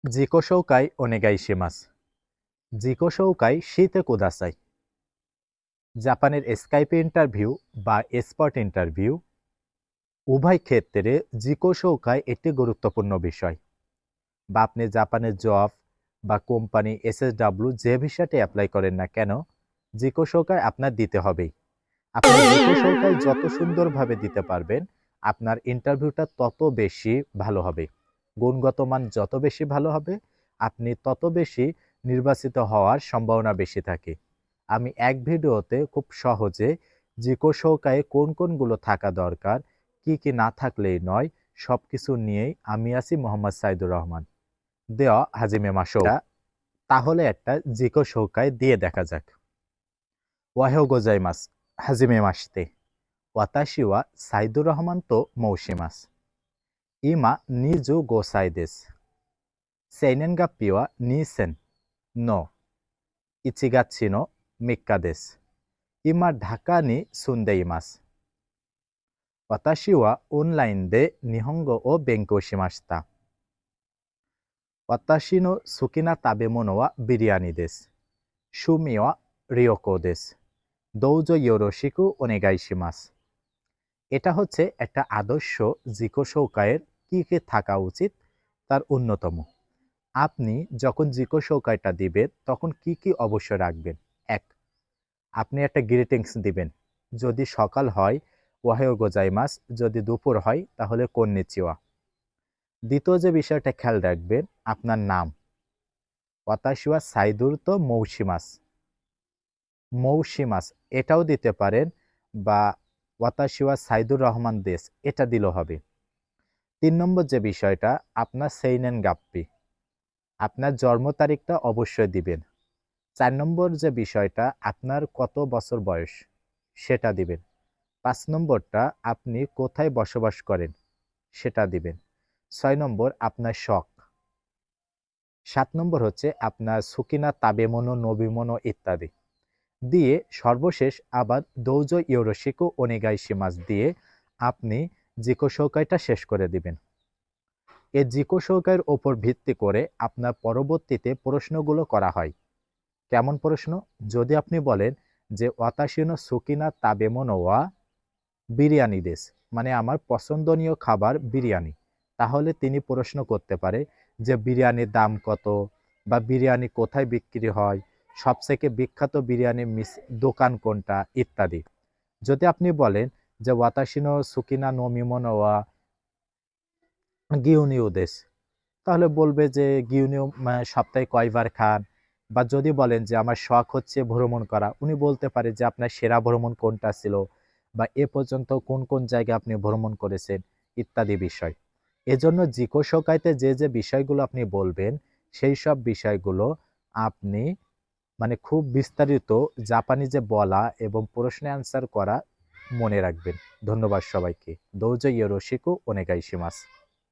自己紹介お願いします。自己紹介してください। জাপানের Skype interview বা spot interview উভয় ক্ষেত্রে জিকো শৌকায় একটি গুরুত্বপূর্ণ বিষয়। বা আপনি জাপানের জব বা কোম্পানি এসএসডব্লিউ যে ভিসাতে অ্যাপ্লাই করেন না কেন, জিকো শৌকায় আপনার দিতে হবেই। আপনার জিকো শৌকায় যত সুন্দরভাবে দিতে পারবেন, আপনার ইন্টারভিউটা তত বেশি ভালো হবে। গুণগত মান যত বেশি ভালো হবে, আপনি তত বেশি নির্বাচিত হওয়ার সম্ভাবনা বেশি থাকে। আমি এক ভিডিওতে খুব সহজে জিকো শৌকায় কোন কোনগুলো থাকা দরকার, কি কি না থাকলেই নয়, সবকিছু নিয়েই আমি আছি মোহাম্মদ সাইদুর রহমান। দেওয়া হাজিমে মাসো, তাহলে একটা জিকো শৌকায় দিয়ে দেখা যাক। ওয়াহেও গোজাইমাস, হাজিমে মাসতে, ওয়াতাশি ওয়া সাইদুর রহমান তো মৌসিমাস, ইমা নিজু গোসাইদেস, সেইনেন গাপ্পিওয়া নিসেন নো ইচিগাচ্ছি নো মিক্কাদেস, ইমা ঢাকা নি সুন্দেইমাস, ওয়াতাশি ওয়া অনলাইন দে নিহঙ্গো ও বেঙ্কো শিমাস্তা, ওয়াতাশি নো সুকিনা তাবেমোনো ওয়া বিরিয়ানি দেস, সুমি ওয়া রিওকো দেস, দৌজো ইয়োরোশিকু ওনেগাইশিমাস। এটা হচ্ছে একটা আদর্শ জিকো শৌকায়ের কি কি থাকা উচিত তার অন্যতম। আপনি যখন জিকো শৌকায়টা দিবেন তখন কি কি অবশ্যই রাখবেন। এক, আপনি একটা গ্রিটিংস দিবেন। যদি সকাল হয় ওহায়ো গোজাইমাস, যদি দুপুর হয় তাহলে কন্নিচিওয়া। দ্বিতীয় যে বিষয়টা খেয়াল রাখবেন, আপনার নাম। ওয়াতাশিওয়া সাইদুর তো মৌসিমাস, মৌসিমাস এটাও দিতে পারেন, বা ওয়াতাশিওয়া সাইদুর রহমান দেশ এটা দিলেও হবে। ৩ নম্বর যে বিষয়টা, আপনার সেইনেন গাপ্পি, আপনার জন্ম তারিখটা অবশ্যই দিবেন। ৪ নম্বর যে বিষয়টা, আপনার কত বছর বয়স সেটা দিবেন। ৫ নম্বরটা, আপনি কোথায় বসবাস করেন সেটা দিবেন। ৬ নম্বর আপনার শখ। ৭ নম্বর হচ্ছে আপনার সুকিনা তাবেমোনো নোবিমোনো ইত্যাদি দিয়ে সর্বশেষ আবার দৌজো ইয়োরোশিকো ওনেগাইশিমাস দিয়ে আপনি জিকো শৌকায়টা শেষ করে দিবেন। এই জিকো শৌকায়ের ওপর ভিত্তি করে আপনার পরবর্তীতে প্রশ্নগুলো করা হয়। কেমন প্রশ্ন? যদি আপনি বলেন যে ওয়াতাশিনো সুকিনা তাবেমোনো ওয়া বিরিয়ানি দেস, মানে আমার পছন্দনীয় খাবার বিরিয়ানি, তাহলে তিনি প্রশ্ন করতে পারে যে বিরিয়ানির দাম কত, বা বিরিয়ানি কোথায় বিক্রি হয়, সবথেকে বিখ্যাত বিরিয়ানি দোকান কোনটা ইত্যাদি। যদি আপনি বলেন যে ওয়াতাশিনো সুকিনা নোমিমোনো ওয়া গিউনিউ দেশ, তাহলে বলবে যে গিউনিউ সপ্তাহে কয়বার খান। বা যদি বলেন যে আমার শখ হচ্ছে ভ্রমণ করা, উনি বলতে পারে যে আপনার সেরা ভ্রমণ কোনটা ছিল, বা এ পর্যন্ত কোন কোন জায়গায় আপনি ভ্রমণ করেছেন ইত্যাদি বিষয়। এজন্য জিকো শৌকাইতে যে যে বিষয়গুলো আপনি বলবেন, সেই সব বিষয়গুলো আপনি মানে খুব বিস্তারিত জাপানিজে বলা এবং প্রশ্নে অ্যান্সার করা মনে রাখবেন। ধন্যবাদ সবাইকে। দৌজো ইয়োরোশিকু ওনেগাইশিমাস।